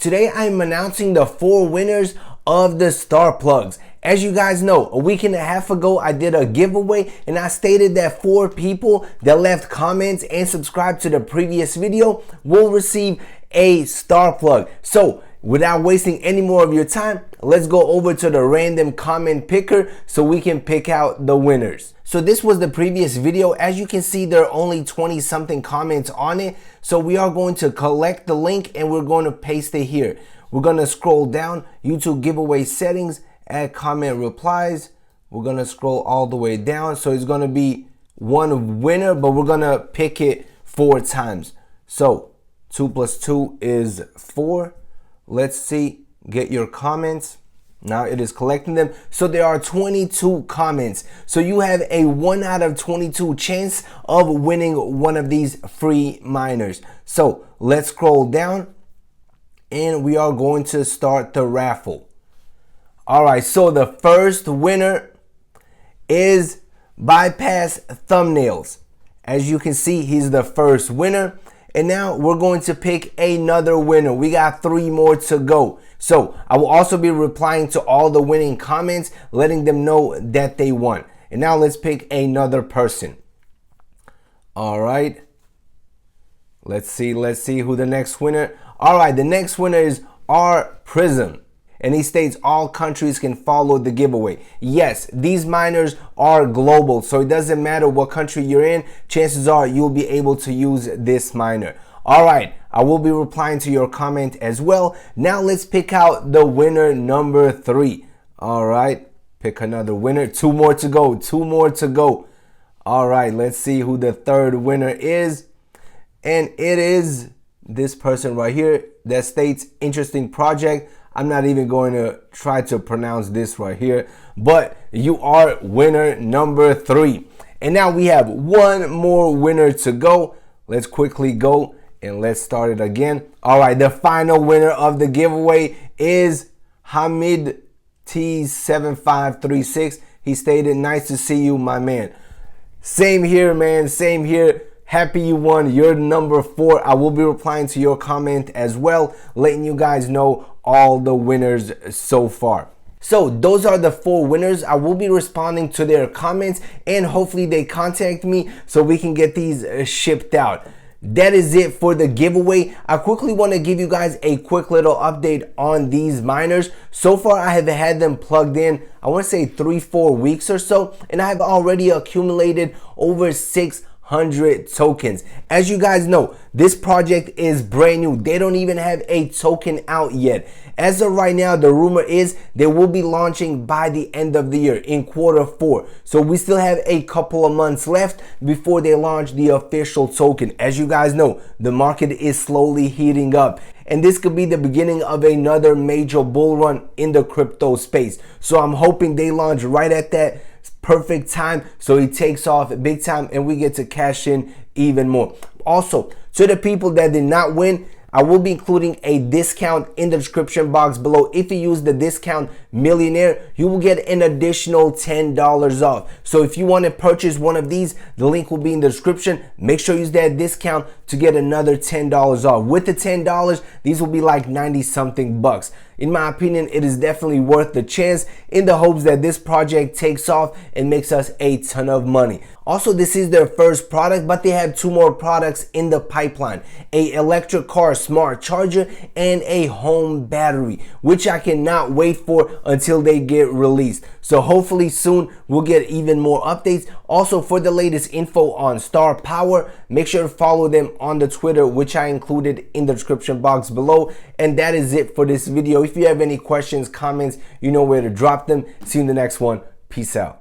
Today I'm announcing the 4 winners of the StarPlugs. As you guys know, a week and a half ago I did a giveaway and I stated that 4 people that left comments and subscribed to the previous video will receive a StarPlug. So without wasting any more of your time, let's go over to the random comment picker so we can pick out the winners. So this was the previous video. As you can see, there are only 20 something comments on it. So we are going to collect the link and we're going to paste it here. We're going to scroll down, YouTube giveaway settings, add comment replies. We're going to scroll all the way down. So it's going to be one winner, but we're going to pick it 4 times. So 2 plus 2 is 4. Let's see, get your comments. Now it is collecting them. So there are 22 comments. So you have a 1 out of 22 chance of winning one of these free miners. So let's scroll down and we are going to start the raffle. All right, so the first winner is Bypass Thumbnails. As you can see, he's the first winner. And now we're going to pick another winner. We got 3 more to go. So I will also be replying to all the winning comments, letting them know that they won. And now let's pick another person. All right. Let's see who the next winner. All right, the next winner is R Prism. And he states all countries can follow the giveaway. Yes, these miners are global, so it doesn't matter what country you're in. Chances are you'll be able to use this miner. All right, I will be replying to your comment as well. Now let's pick out the winner number 3. All right, pick another winner. 2 more to go. 2 more to go. All right, let's see who the 3rd winner is. And it is this person right here that states interesting project. I'm not even going to try to pronounce this right here, but you are winner number 3. And now we have 1 more winner to go. Let's quickly go and let's start it again. All right, the final winner of the giveaway is Hamid T7536. He stated, nice to see you, my man. Same here, man, same here. Happy you won. You're number 4. I will be replying to your comment as well, letting you guys know all the winners so far. So those are the 4 winners. I will be responding to their comments and hopefully they contact me so we can get these shipped out. That is it for the giveaway. I quickly want to give you guys a quick little update on these miners. So far I have had them plugged in, I want to say 3-4 weeks or so, and I have already accumulated over 600 tokens. As you guys know, this project is brand new. They don't even have a token out yet. As of right now, the rumor is they will be launching by the end of the year in Q4. So we still have a couple of months left before they launch the official token. As you guys know, the market is slowly heating up. And this could be the beginning of another major bull run in the crypto space. So I'm hoping they launch right at that perfect time so it takes off big time and we get to cash in even more. Also, to the people that did not win, I will be including a discount in the description box below. If you use the discount Millionaire, you will get an additional $10 off. So if you want to purchase one of these, the link will be in the description. Make sure you use that discount to get another $10 off. With the $10, these will be like 90 something bucks. In my opinion, it is definitely worth the chance in the hopes that this project takes off and makes us a ton of money. Also, this is their first product, but they have 2 more products in the pipeline. A electric car smart charger and a home battery, which I cannot wait for until they get released. So hopefully soon we'll get even more updates. Also, for the latest info on StarPower, make sure to follow them on the Twitter, which I included in the description box below. And that is it for this video. If you have any questions, comments, you know where to drop them. See you in the next one. Peace out.